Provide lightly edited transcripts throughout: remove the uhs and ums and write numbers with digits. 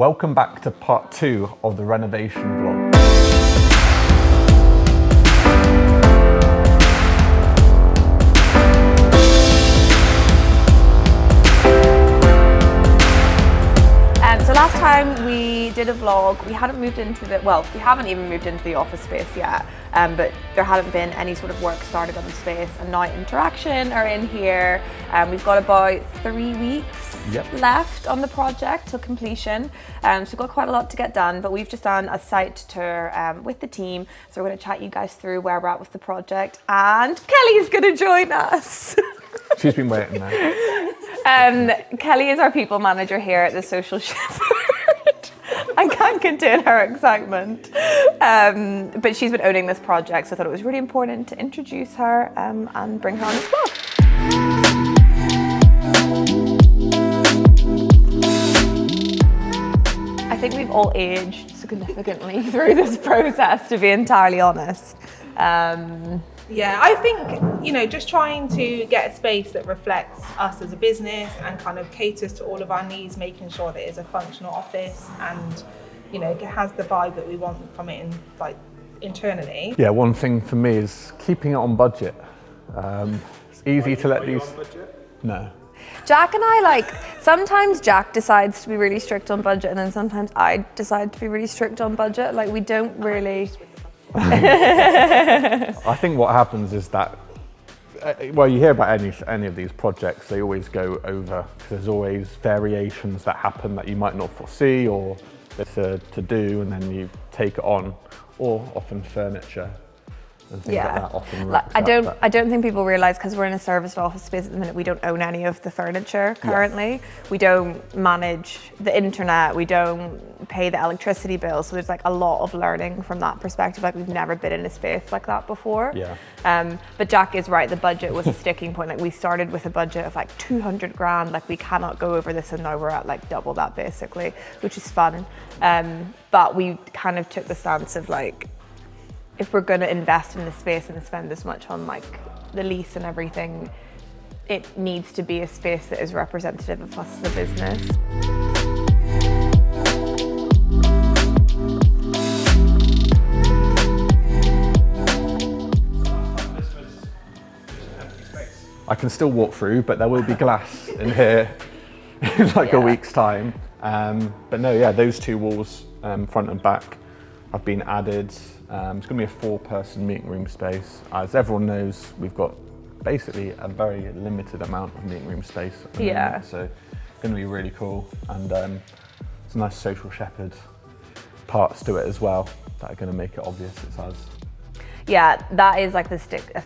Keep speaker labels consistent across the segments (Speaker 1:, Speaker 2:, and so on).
Speaker 1: Welcome back to part 2 of the renovation vlog.
Speaker 2: So last time we did a vlog, we haven't even moved into the office space yet, but there hadn't been any sort of work started on the space, and now Interaction are in here. We've got about 3 weeks left on the project till completion, so we've got quite a lot to get done, but we've just done a site tour with the team, so we're going to chat you guys through where we're at with the project, and Kelly's going to join us.
Speaker 1: She's been waiting there.
Speaker 2: Kelly is our people manager here at the Social Shepherd. I can't contain her excitement. But she's been owning this project, so I thought it was really important to introduce her and bring her on as well. I think we've all aged significantly through this process, to be entirely honest.
Speaker 3: Yeah, I think, just trying to get a space that reflects us as a business and kind of caters to all of our needs, making sure that it's a functional office and, it has the vibe that we want from it internally.
Speaker 1: Yeah, one thing for me is keeping it on budget. It's easy to let these... No.
Speaker 2: Jack and I, sometimes Jack decides to be really strict on budget, and then sometimes I decide to be really strict on budget. We don't really...
Speaker 1: I think what happens is that, you hear about any of these projects, they always go over, because there's always variations that happen that you might not foresee, or there's to do, and then you take it on, or often furniture and things like that often wrecks
Speaker 2: I don't think people realise, because we're in a serviced office space at the minute, we don't own any of the furniture currently. Yeah. We don't manage the internet, we don't pay the electricity bill, so there's a lot of learning from that perspective. We've never been in a space like that before.
Speaker 1: Yeah.
Speaker 2: But Jack is right, the budget was a sticking point. We started with a budget of 200 grand, we cannot go over this, and now we're at double that basically, which is fun. But we kind of took the stance of if we're going to invest in the space and spend this much on the lease and everything, it needs to be a space that is representative of us as a business.
Speaker 1: I can still walk through, but there will be glass in here in a week's time. But no, yeah, those two walls, front and back, have been added. It's going to be a 4-person meeting room space. As everyone knows, we've got basically a very limited amount of meeting room space at the moment, so it's going to be really cool. And it's a nice Social Shepherd parts to it as well that are going to make it obvious it's us.
Speaker 2: Yeah, that is a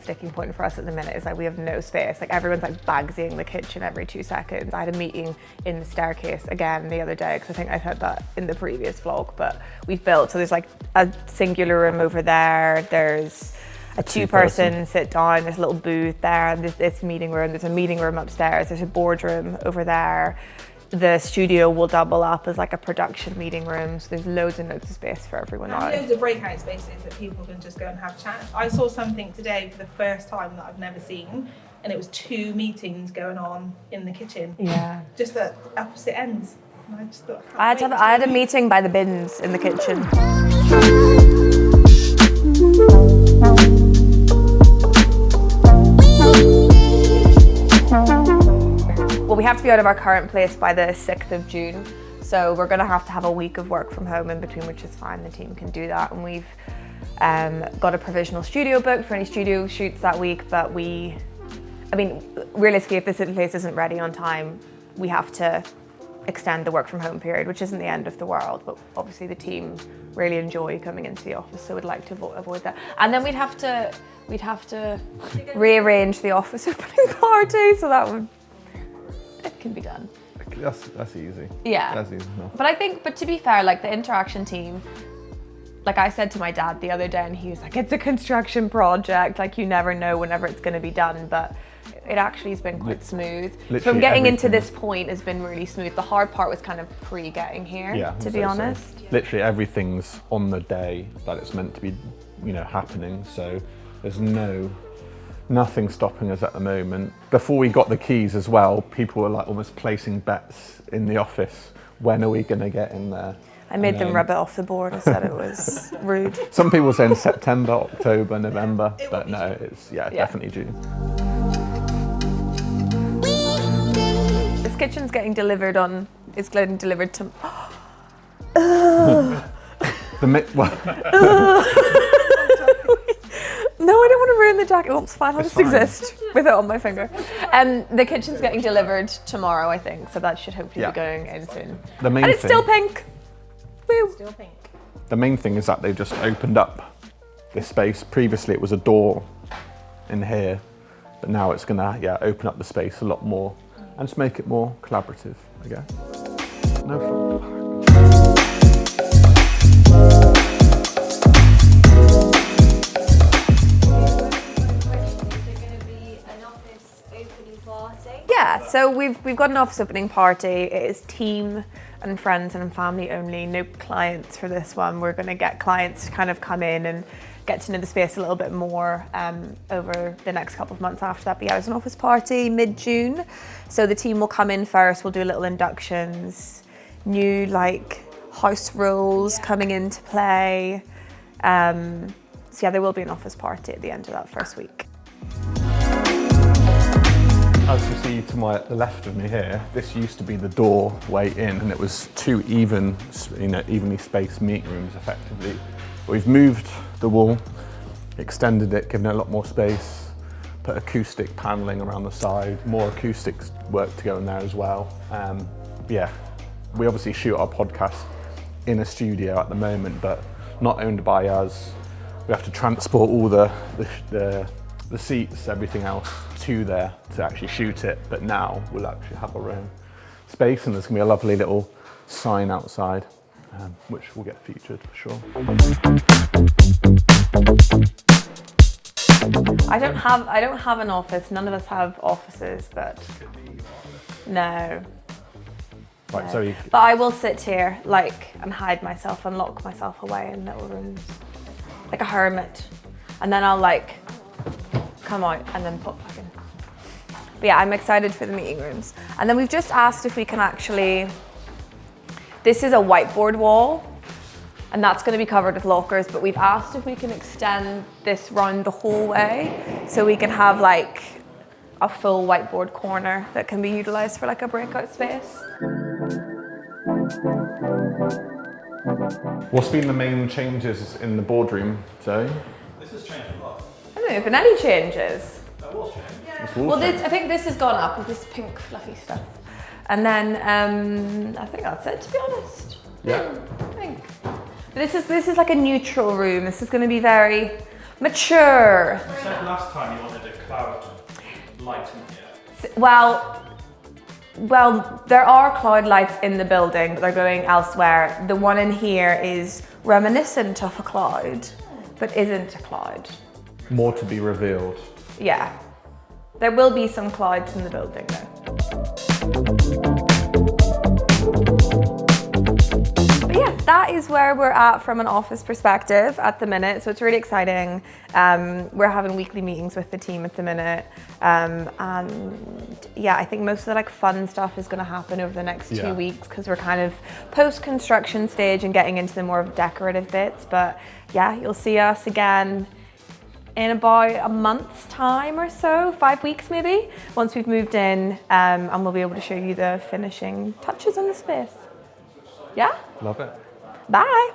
Speaker 2: sticking point for us at the minute, is we have no space. Everyone's bagsying the kitchen every 2 seconds. I had a meeting in the staircase again the other day, because I think I said that in the previous vlog, but we've built, so there's a singular room over there, there's a 2-person sit down, there's a little booth there, and there's this meeting room, there's a meeting room upstairs, there's a boardroom over there. The studio will double up as a production meeting room, so there's loads and loads of space for everyone now.
Speaker 3: And loads of breakout spaces that people can just go and have chats. I saw something today for the first time that I've never seen, and it was 2 meetings going on in the kitchen.
Speaker 2: Yeah.
Speaker 3: Just at opposite ends. And I just thought,
Speaker 2: I had a meeting by the bins in the kitchen. Well, we have to be out of our current place by the 6th of June. So we're going to have a week of work from home in between, which is fine. The team can do that. And we've got a provisional studio booked for any studio shoots that week. But realistically, if this place isn't ready on time, we have to extend the work from home period, which isn't the end of the world. But obviously the team really enjoy coming into the office, so we'd like to avoid that. And then we'd have to rearrange the office opening party, so it can be done.
Speaker 1: That's easy.
Speaker 2: Yeah.
Speaker 1: That's easy enough.
Speaker 2: But to be fair, the Interaction team, I said to my dad the other day, and he was like, it's a construction project, you never know whenever it's going to be done, but it actually has been quite smooth. From getting into this point has been really smooth. The hard part was kind of pre-getting here, to be honest.
Speaker 1: So. Literally everything's on the day that it's meant to be, happening, so there's nothing stopping us at the moment. Before we got the keys as well, people were almost placing bets in the office when are we going to get in there?
Speaker 2: I made them rub it off the board. I said it was rude.
Speaker 1: Some people saying September, October, November, but no, it's definitely June.
Speaker 2: This kitchen's getting delivered to. No, I don't want to ruin the jacket. Oh, it's fine. I'll just exist with it on my finger. The kitchen's getting delivered tomorrow, I think, so that should hopefully be going in soon. And it's still pink. Woo.
Speaker 3: Still pink.
Speaker 1: The main thing is that they've just opened up this space. Previously, it was a door in here, but now it's gonna open up the space a lot more and just make it more collaborative, I guess. No fun.
Speaker 2: Yeah, so we've got an office opening party. It is team and friends and family only, no clients for this one. We're going to get clients to kind of come in and get to know the space a little bit more over the next couple of months after that. But yeah, it's an office party mid-June. So the team will come in first, we'll do little inductions, new like house rules coming into play. So yeah, there will be an office party at the end of that first week.
Speaker 1: As you see to the left of me here, this used to be the doorway in, and it was two evenly spaced meeting rooms effectively. But we've moved the wall, extended it, given it a lot more space, put acoustic paneling around the side, more acoustics work to go in there as well. Yeah, we obviously shoot our podcast in a studio at the moment, but not owned by us. We have to transport all the seats, everything else to there to actually shoot it, but now we'll actually have our own space, and there's gonna be a lovely little sign outside, which will get featured for sure.
Speaker 2: I don't have an office. None of us have offices, but no.
Speaker 1: Right,
Speaker 2: no.
Speaker 1: so
Speaker 2: but I will sit here and hide myself and lock myself away in little rooms, like a hermit, and then I'll come out and then pop back in. But yeah, I'm excited for the meeting rooms. And then we've just asked if we can this is a whiteboard wall, and that's going to be covered with lockers, but we've asked if we can extend this round the whole way so we can have a full whiteboard corner that can be utilized for a breakout space.
Speaker 1: what's been the main changes in the boardroom, Zoe?
Speaker 4: This has changed a lot.
Speaker 2: I don't know, have been any changes?
Speaker 4: That was changed.
Speaker 2: Well, I think this has gone up with this pink fluffy stuff. And then I think that's it, to be honest.
Speaker 1: Yeah.
Speaker 2: I think. But this is like a neutral room. This is going to be very mature.
Speaker 4: You said last time you wanted a cloud light in here.
Speaker 2: Well, there are cloud lights in the building, but they're going elsewhere. The one in here is reminiscent of a cloud, but isn't a cloud.
Speaker 1: More to be revealed.
Speaker 2: Yeah. There will be some clouds in the building though. But yeah, that is where we're at from an office perspective at the minute. So it's really exciting. We're having weekly meetings with the team at the minute. And yeah, I think most of the fun stuff is going to happen over the next 2 weeks because we're kind of post-construction stage and getting into the more decorative bits. But yeah, you'll see us again in about a month's time or so, 5 weeks maybe, once we've moved in, and we'll be able to show you the finishing touches on the space. Yeah?
Speaker 1: Love it.
Speaker 2: Bye.